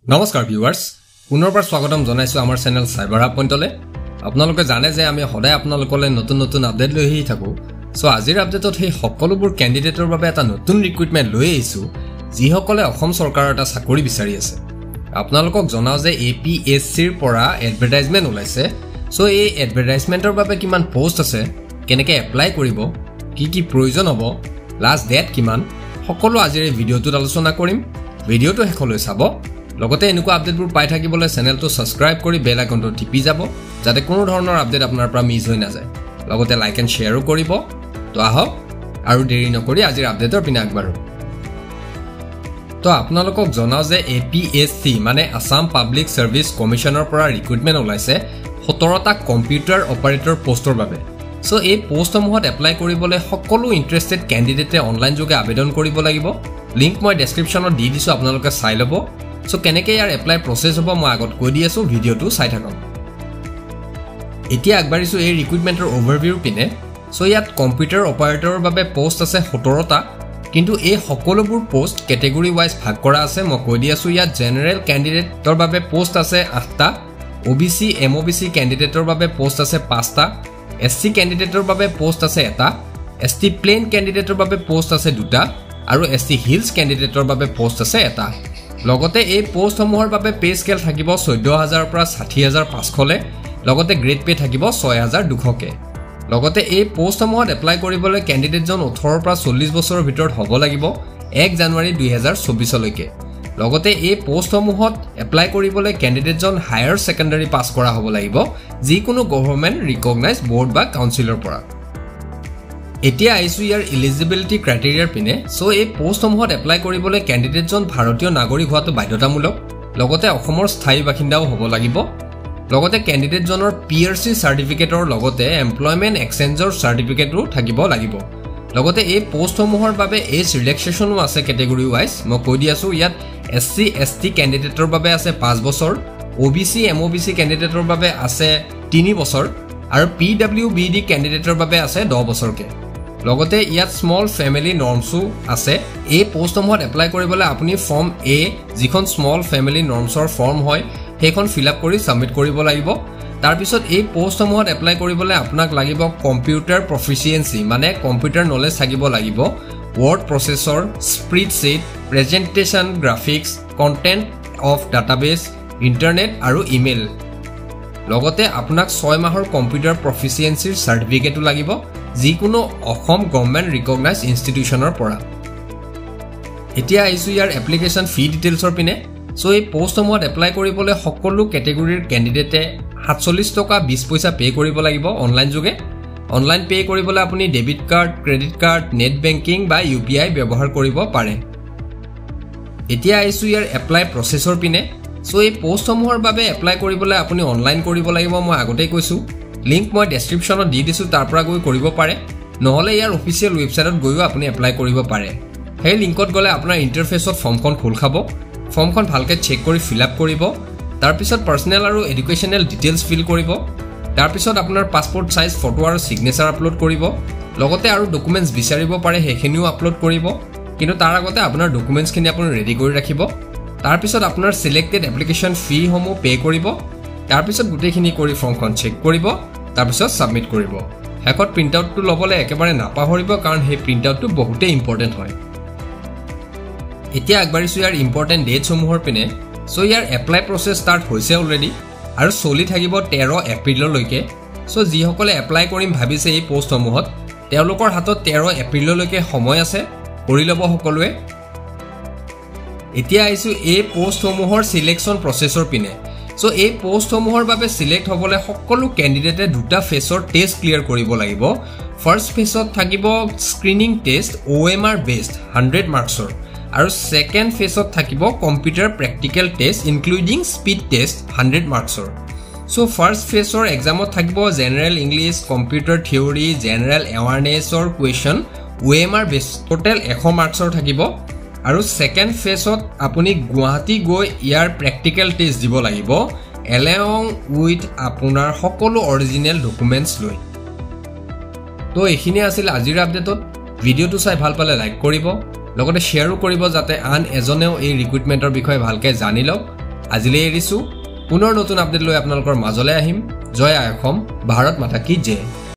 নমস্কাৰ ভিউৱাৰ্স পুনৰবাৰ স্বাগতম জনাইছো আমাৰ চেনেল সাইবাৰ হাব পইণ্টলে আপোনালোকে জানে যে আমি সদায় আপোনালোকলৈ নতুন নতুন আপডেট লৈ আহি থাকো সো আজিৰ আপডেটত সেই সকলোবোৰ ক্যান্ডিডেটৰ বাবে এটা নতুন ৰিক্ৰুটমেন্ট লৈ আহিছো যিসকলে অসম চৰকাৰৰ এটা চাকৰি বিচাৰি আছে আপোনালোকক জনাও যে APSCৰ পৰা এডভাৰটাইজমেন্ট ওলাইছে সো এই এডভাৰটাইজমেন্টৰ বাবে কিমান পোষ্ট আছে কেনেকৈ এপ্লাই কৰিব কি প্ৰয়োজন হ'ব লাষ্ট ডেট কিমান সকলো আজিৰ এই ভিডিওটোত আলোচনা কৰিম ভিডিওটো শেষলৈ চাব লগতে এনেকুৱা আপডেটবোৰ পাই থাকিবলৈ চেনেলটো সাবস্ক্ৰাইব কৰি বেল আইকনটো টিপি যাব যাতে কোনো ধৰণৰ আপডেট আপোনাৰ পৰা মিছ হৈ নাযায় লগতে লাইক এণ্ড শ্বেয়াৰো কৰিব তো আহক আৰু দেৰি নকৰি আজিৰ আপডেটৰ পিনে আগবাঢ়ো তো আপোনালোকক জনাও যে APSC মানে আসাম পাব্লিক সাৰ্ভিস কমিশনৰ পৰা ৰিক্ৰুটমেন্ট ওলাইছে 17টা কম্পিউটাৰ অপাৰেটৰ পোষ্টৰ বাবে সো এই পোষ্টসমূহত এপ্লাই কৰিবলৈ সকলো ইন্টাৰেষ্টেড ক্যান্ডিডেটে অনলাইন যোগে আবেদন কৰিব লাগিব লিংক মই ডেসক্ৰিপচনত দি দিছো আপোনালোকে চাই ল'ব সো কেনেকৈ ইয়াৰ এপ্লাই প্ৰসেস হ'ব মই আগত কৈ দি আছো ভিডিওটো চাই থাকক এতিয়া আগবাঢ়িছো এই ৰিক্ৰুটমেন্টৰ ওভাৰভিউ পিনে সো ইয়াত কম্পিউটাৰ অপাৰেটৰৰ বাবে পোষ্ট আছে 17টা কিন্তু এই সকলোবোৰ পোষ্ট ক্যাটেগৰি ওয়াইজ ভাগ কৰা আছে মই কৈ দি আছো ইয়াত জেনাৰেল ক্যান্ডিডেটৰ বাবে পোষ্ট আছে 8টা OBC MOBC ক্যান্ডিডেটৰ বাবে পোষ্ট আছে 5টা SC ক্যান্ডিডেটৰ বাবে পোষ্ট আছে 1টা ST প্লেন ক্যান্ডিডেটৰ বাবে পোষ্ট আছে 2টা আৰু ST হিলছ ক্যান্ডিডেটৰ বাবে পোষ্ট আছে 1টা লগতে এই পোষ্টসমূহৰ বাবে পে স্কেল থাকিব 14000 পৰা 60500 লে লগতে গ্ৰেড পে থাকিব 6200 কে লগতে এই পোষ্টসমূহত এপ্লাই কৰিবলৈ ক্যান্ডিডেটজন 18 পৰা 40 বছৰৰ ভিতৰত হ'ব লাগিব 1 জানুৱাৰী 2024 লৈকে লগতে এই পোষ্টসমূহত এপ্লাই কৰিবলৈ ক্যান্ডিডেটজন হায়াৰ সেকেন্ডাৰী পাস কৰা হ'ব লাগিব যিকোনো গভৰ্ণমেন্ট ৰিকগনাইজ বোৰ্ড বা কাউন্সিলৰ পৰা এতিয়া আইসু ইয়াৰ এলিজিবিলিটি ক্ৰাইটেৰিয়াৰ পিনে সো এই পোষ্টসমূহত এপ্লাই কৰিবলৈ ক্যান্ডিডেটজন ভাৰতীয় নাগৰিক হোৱাটো বাধ্যতামূলক লগতে অসমৰ স্থায়ী বাসিন্দাও হ'ব লাগিব লগতে ক্যান্ডিডেটজনৰ PRC সাৰ্টিফিকেটৰ লগতে এমপ্লয়মেন্ট এক্সচেঞ্জৰ সাৰ্টিফিকেটও থাকিব লাগিব লগতে এই পোষ্টসমূহৰ বাবে এজ ৰিলেক্সেশনো আছে ক্যাটেগৰি ওয়াইজ মই কৈ দি আছো ইয়াত SC ST ক্যান্ডিডেটৰ বাবে আছে 5 বছৰ OBC MOBC ক্যান্ডিডেটৰ বাবে আছে 3 বছৰ আৰু PWBD ক্যান্ডিডেটৰ বাবে আছে 10 বছৰকে লগতে ইয়াত স্মল ফ্যামিলি নৰ্মছও আছে এই পোষ্টসমূহত এপ্লাই কৰিবলৈ আপুনি ফৰ্ম A যিখন স্মল ফ্যামিলি নৰ্মছৰ ফৰ্ম হয় সেইখন ফিল আপ কৰি সাবমিট কৰিব লাগিব তাৰ পিছত এই পোষ্টসমূহত এপ্লাই কৰিবলৈ আপোনাক লাগিব কম্পিউটাৰ প্ৰফিচিয়েন্সি মানে কম্পিউটাৰ নলেজ থাকিব লাগিব word processor spreadsheet presentation graphics content of database internet আৰু ইমেইল লগতে আপোনাক 6 মাহৰ কম্পিউটাৰ প্ৰফিচিয়েন্সিৰ সাৰ্টিফিকেটও লাগিব যিকোনো অসম গভৰ্ণমেন্ট ৰিকগনাইজ ইনষ্টিটিউচনৰ পৰা এতিয়া আইসু ইয়াৰ এপ্লিকেশন ফি ডিটেইলছৰ পিনে সো এই পোষ্টসমূহত এপ্লাই কৰিবলৈ সকলো ক্যাটেগৰিৰ ক্যান্ডিডেটে 47 টকা 20 পইচা পে কৰিব লাগিব অনলাইন যোগে অনলাইন পে কৰিবলৈ আপুনি debit card credit card net banking বা UPI ব্যৱহাৰ কৰিব পাৰে এতিয়া আইসু ইয়াৰ এপ্লাই প্ৰসেসৰ পিনে সো এই পোষ্টসমূহৰ বাবে এপ্লাই কৰিবলৈ আপুনি অনলাইন কৰিব লাগিব মই আগতেই কৈছো লিংক মই ডেসক্ৰিপচনত দি দিছো তাৰ পৰা গৈ কৰিব পাৰে নহলে ইয়াৰ অফিচিয়েল ৱেবছাইটত গৈও আপুনি এপ্লাই কৰিব পাৰে সেই লিংকত গলে আপোনাৰ ইন্টাৰফেসত ফৰ্মখন খোল খাব ফৰ্মখন ভালকে চেক কৰি ফিল আপ কৰিব তাৰ পিছত পাৰ্সোনেল আৰু এডুকেশনাল ডিটেইলছ ফিল কৰিব তাৰ পিছত আপোনাৰ পাসপোৰ্ট সাইজ ফটো আৰু সিগনেচাৰ আপলোড কৰিব লগতে আৰু ডকুমেন্টছ বিচাৰিব পাৰে হেখিনিও আপলোড কৰিব কিন্তু তাৰ আগতে আপোনাৰ ডকুমেন্টছখিনি আপুনি ৰেডি কৰি ৰাখিব তাৰ পিছত আপোনাৰ সিলেক্টেড এপ্লিকেশন ফি সমূহ পে কৰিব তাৰ পিছত গুটেখিনি কৰি ফৰ্মখন চেক কৰিব তাৰ পিছত সাবমিট কৰিব হেকত প্ৰিন্ট আউটটো লবলৈ একেবাৰে নাপাহৰিব কাৰণ সেই প্ৰিন্ট আউটটো বহুতে ইম্পৰ্টেন্ট হয় এতিয়া আগবাঢ়িছো ইয়াৰ ইম্পৰ্টেন্ট ডেটছ সমূহৰ পিনে সো ইয়াৰ এপ্লাই প্ৰসেস ষ্টাৰ্ট হৈছে অলৰেডি আৰু চলি থাকিব 13 এপ্ৰিললৈকে সো যিসকলে এপ্লাই কৰিম ভাবিছে এই পোষ্টসমূহত তেওঁলোকৰ হাতত 13 এপ্ৰিললৈকে সময় আছে কৰি ল'ব সকলোৱে এতিয়া আইছো এই পোষ্টসমূহৰ সিলেকশন প্ৰসেসৰ পিনে সো এই পোষ্টসমূহৰ বাবে সিলেক্ট হ'বলৈ সকলো ক্যান্ডিডেটে দুটা ফেসৰ টেষ্ট ক্লিয়াৰ কৰিব লাগিব ফাৰ্স্ট ফেসত থাকিব স্ক্ৰিনিং টেষ্ট OMR বেসড 100 মাৰ্কছৰ আৰু সেকেন্ড ফেসত থাকিব computer practical test including speed test 100 মাৰ্কছৰ সো ফাৰ্স্ট ফেসৰ এক্সামত থাকিব general English computer theory general এৱাৰনেছৰ কোৱেশ্চন OMR বেস টোটাল 100 মাৰ্কছৰ থাকিব আৰু সেকেন্ড ফেসত আপুনি গুৱাহাটী গৈ ইয়াৰ প্ৰেক্টিকেল টেষ্ট দিব লাগিব along with আপোনাৰ সকলো অৰিজিনাল ডকুমেন্টছ লৈ তো এখিনি আছিল আজিৰ আপডেটত ভিডিওটো চাই ভাল পালে লাইক কৰিব লগতে শেয়াৰো কৰিব যাতে আন এজনেও এই ৰিক্ৰুটমেন্টৰ বিষয়ে ভালকৈ জানি লওক আজিলৈ এৰিছোঁ পুনৰ নতুন আপডেট লৈ আপোনালোকৰ মাজলৈ আহিম জয় আই অসম ভাৰত মাতা কি জয়